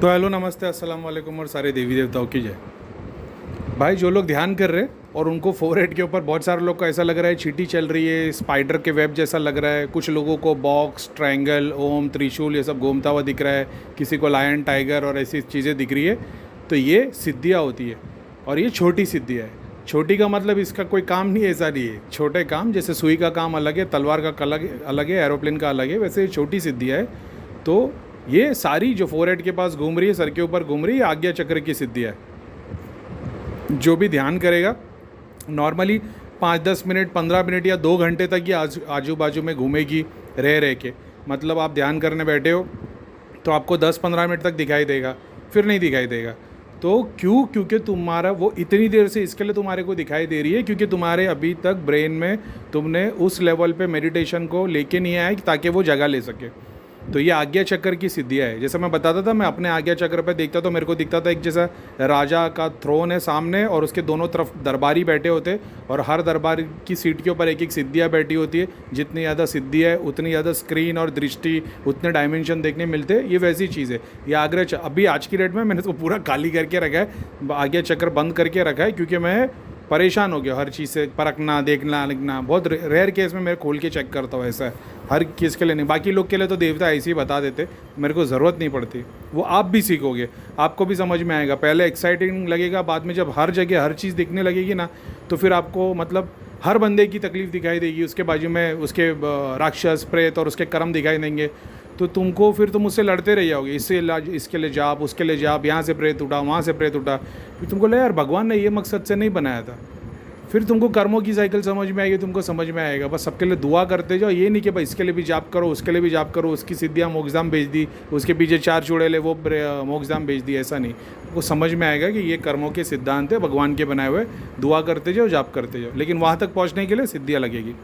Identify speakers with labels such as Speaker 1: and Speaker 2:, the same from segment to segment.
Speaker 1: तो हेलो नमस्ते अस्सलाम वालेकुम और सारे देवी देवताओं की जय। भाई जो लोग ध्यान कर रहे हैं और उनको फोरहेड के ऊपर बहुत सारे लोग को ऐसा लग रहा है चींटी चल रही है, स्पाइडर के वेब जैसा लग रहा है, कुछ लोगों को बॉक्स, ट्रायंगल, ओम, त्रिशूल ये सब घूमता हुआ दिख रहा है, किसी को लायन, टाइगर और ऐसी चीज़ें दिख रही है, तो ये सिद्धियाँ होती है। और ये छोटी सिद्धियाँ है। छोटी का मतलब इसका कोई काम नहीं, ऐसा नहीं है। छोटे काम जैसे सुई का काम अलग है, तलवार का अलग है, एरोप्लेन का अलग है, वैसे छोटी सिद्धियाँ है। तो ये सारी जो फोरहेड के पास घूम रही है, सर के ऊपर घूम रही है, आज्ञा चक्र की सिद्धियाँ है। जो भी ध्यान करेगा नॉर्मली 5-10 मिनट, 15 मिनट या 2 घंटे तक ये आजू बाजू में घूमेगी रह के। मतलब आप ध्यान करने बैठे हो तो आपको 10-15 मिनट तक दिखाई देगा, फिर नहीं दिखाई देगा। तो क्योंकि तुम्हारा वो इतनी देर से इसके लिए तुम्हारे को दिखाई दे रही है क्योंकि तुम्हारे अभी तक ब्रेन में तुमने उस लेवल पे मेडिटेशन को लेके नहीं आया ताकि वो जगह ले सके। तो ये आज्ञा चक्र की सिद्धियाँ है। जैसे मैं बताता था, मैं अपने आज्ञा चक्र पे देखता तो मेरे को दिखता था एक जैसा राजा का थ्रोन है सामने और उसके दोनों तरफ दरबारी बैठे होते और हर दरबार की सीट के ऊपर एक एक सिद्धियाँ बैठी होती है। जितनी ज़्यादा सिद्धि है उतनी ज़्यादा स्क्रीन और दृष्टि, उतने डायमेंशन देखने मिलते हैं। ये वैसी चीज़ है। ये अभी आज की डेट में मैंने इसको पूरा खाली करके रखा है, आज्ञा चक्र बंद करके रखा है क्योंकि मैं परेशान हो गया हर चीज़ से, परखना, देखना, लिखना। बहुत रेयर केस में मैं खोल के चेक करता हूँ। ऐसा है हर किस के लिए नहीं। बाकी लोग के लिए तो देवता ऐसे ही बता देते, मेरे को ज़रूरत नहीं पड़ती। वो आप भी सीखोगे, आपको भी समझ में आएगा। पहले एक्साइटिंग लगेगा, बाद में जब हर जगह हर चीज़ दिखने लगेगी ना, तो फिर आपको मतलब हर बंदे की तकलीफ़ दिखाई देगी, उसके बाजू में उसके राक्षस, प्रेत और उसके कर्म दिखाई देंगे। तो तुमको फिर तुम उससे लड़ते रह जाओगे, इससे इसके लिए जाप, उसके लिए जाप, यहाँ से प्रेत उठा, वहाँ से प्रेत उठा। फिर तुमको लगा यार भगवान ने ये मकसद से नहीं बनाया था। फिर तुमको कर्मों की साइकिल समझ में आएगी, तुमको समझ में आएगा। बस सबके लिए दुआ करते जाओ। ये नहीं कि भाई इसके लिए भी जाप करो, उसके लिए भी जाप करो, उसकी सिद्धियाँ मोक्षधाम भेज दी, उसके पीछे 4 चुड़ैल वो मोक्षधाम भेज दी। ऐसा नहीं, वो समझ में आएगा कि ये कर्मों के सिद्धांत है भगवान के बनाए हुए। दुआ करते जाओ, जाप करते जाओ, लेकिन वहाँ तक पहुँचने के लिए सिद्धियाँ लगेगी।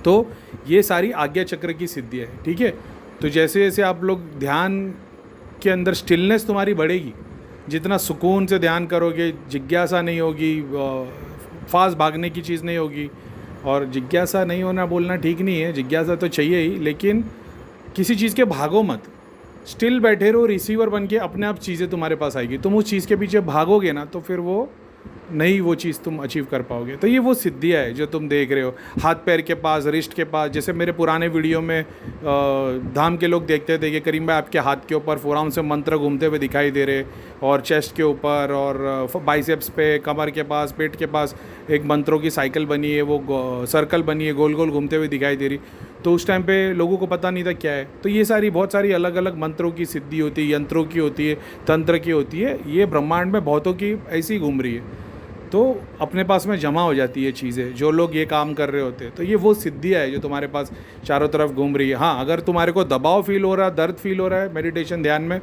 Speaker 1: तो ये सारी आज्ञा चक्र की सिद्धियाँ है, ठीक है। तो जैसे जैसे आप लोग ध्यान के अंदर स्टिलनेस तुम्हारी बढ़ेगी, जितना सुकून से ध्यान करोगे, जिज्ञासा नहीं होगी, फास्ट भागने की चीज़ नहीं होगी। और जिज्ञासा नहीं होना बोलना ठीक नहीं है, जिज्ञासा तो चाहिए ही, लेकिन किसी चीज़ के भागो मत। स्टिल बैठे रहो, रिसीवर बन के अपने आप चीज़ें तुम्हारे पास आएगी। तुम उस चीज़ के पीछे भागोगे ना तो फिर वो नहीं, वो चीज़ तुम अचीव कर पाओगे। तो ये वो सिद्धियाँ है जो तुम देख रहे हो, हाथ पैर के पास, रिस्ट के पास। जैसे मेरे पुराने वीडियो में धाम के लोग देखते थे कि करीम भाई आपके हाथ के ऊपर फोराम से मंत्र घूमते हुए दिखाई दे रहे, और चेस्ट के ऊपर और बाइसेप्स पे, कमर के पास, पेट के पास एक मंत्रों की साइकिल बनी है, वो सर्कल बनी है, गोल गोल घूमते हुए दिखाई दे रही। तो उस टाइम पे लोगों को पता नहीं था क्या है। तो ये सारी बहुत सारी अलग अलग मंत्रों की सिद्धि होती है, यंत्रों की होती है, तंत्र की होती है। ये ब्रह्मांड में बहुतों की ऐसी घूम रही है, तो अपने पास में जमा हो जाती है चीज़ें, जो लोग ये काम कर रहे होते हैं। तो ये वो सिद्धियाँ है जो तुम्हारे पास चारों तरफ घूम रही है। हाँ, अगर तुम्हारे को दबाव फील हो रहा है, दर्द फील हो रहा है मेडिटेशन ध्यान में,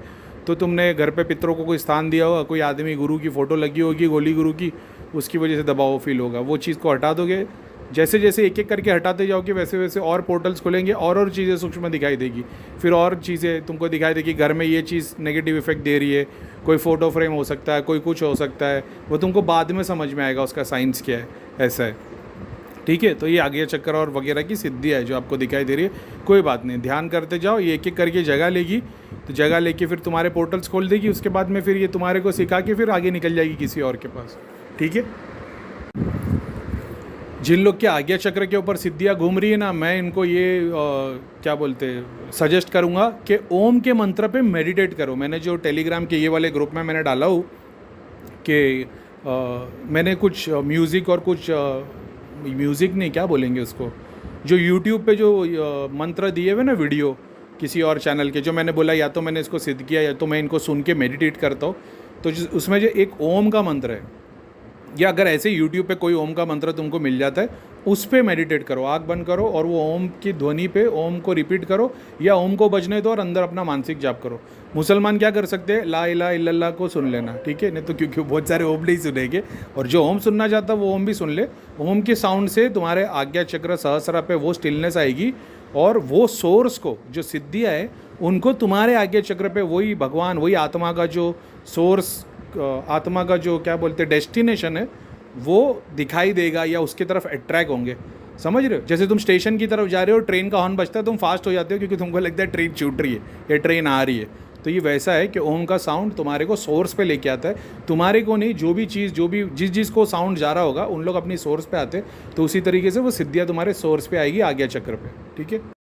Speaker 1: तो तुमने घर पे पितरों को कोई स्थान दिया होगा, कोई आदमी गुरु की फ़ोटो लगी होगी, गोली गुरु की, उसकी वजह से दबाव फील होगा। वो चीज़ को हटा दोगे, जैसे जैसे एक एक करके हटाते जाओगे वैसे वैसे और पोर्टल्स खुलेंगे और चीज़ें सूक्ष्म दिखाई देगी। फिर और चीज़ें तुमको दिखाई देगी, घर में ये चीज़ नेगेटिव इफेक्ट दे रही है, कोई फ़ोटो फ्रेम हो सकता है, कोई कुछ हो सकता है। वो तुमको बाद में समझ में आएगा उसका साइंस क्या है। ऐसा है, ठीक है। तो ये आज्ञा चक्र और वगैरह की सिद्धि है जो आपको दिखाई दे रही है। कोई बात नहीं, ध्यान करते जाओ, ये एक एक करके जगह लेगी। तो जगह लेके फिर तुम्हारे पोर्टल्स खोल देगी। उसके बाद में फिर ये तुम्हारे को सिखा के फिर आगे निकल जाएगी किसी और के पास, ठीक है। जिन लोग के आज्ञा चक्र के ऊपर सिद्धियाँ घूम रही है ना, मैं इनको ये क्या बोलते हैं, सजेस्ट करूँगा कि ओम के मंत्र पे मेडिटेट करो। मैंने जो टेलीग्राम के ये वाले ग्रुप में मैंने डाला हूँ कि मैंने कुछ म्यूज़िक और कुछ म्यूज़िक नहीं, क्या बोलेंगे उसको, जो यूट्यूब पे जो मंत्र दिए हुए ना वीडियो किसी और चैनल के, जो मैंने बोला या तो मैंने इसको सिद्ध किया या तो मैं इनको सुन के मेडिटेट करता हूँ। तो उसमें जो एक ओम का मंत्र है, या अगर ऐसे यूट्यूब पे कोई ओम का मंत्र तुमको मिल जाता है, उस पे मेडिटेट करो। आँख बंद करो और वो ओम की ध्वनि पे ओम को रिपीट करो, या ओम को बजने दो और अंदर अपना मानसिक जाप करो। मुसलमान क्या कर सकते हैं, ला इलाहा इल्लल्लाह को सुन लेना, ठीक है। नहीं तो क्योंकि बहुत सारे ओम नहीं सुनेंगे, और जो ओम सुनना चाहता है वो ओम भी सुन ले। ओम के साउंड से तुम्हारे आज्ञा चक्र सहस्रा पे वो स्टिलनेस आएगी, और वो सोर्स को, जो सिद्धियाँ है उनको तुम्हारे आज्ञा चक्र पे, वही भगवान, वही आत्मा का जो सोर्स, आत्मा का जो क्या बोलते हैं डेस्टिनेशन है, वो दिखाई देगा या उसकी तरफ अट्रैक्ट होंगे। समझ रहे हो? जैसे तुम स्टेशन की तरफ जा रहे हो, ट्रेन का हॉर्न बजता है, तुम फास्ट हो जाते हो क्योंकि तुमको लगता है ट्रेन छूट रही है या ट्रेन आ रही है। तो ये वैसा है कि ओम का साउंड तुम्हारे को सोर्स पे लेके आता है, तुम्हारे को नहीं। जो भी चीज़, जो भी जिस को साउंड जा रहा होगा उन लोग अपनी सोर्स पे आते, तो उसी तरीके से वो सिद्धियाँ तुम्हारे सोर्स पे आएगी आज्ञा चक्र पे, ठीक है।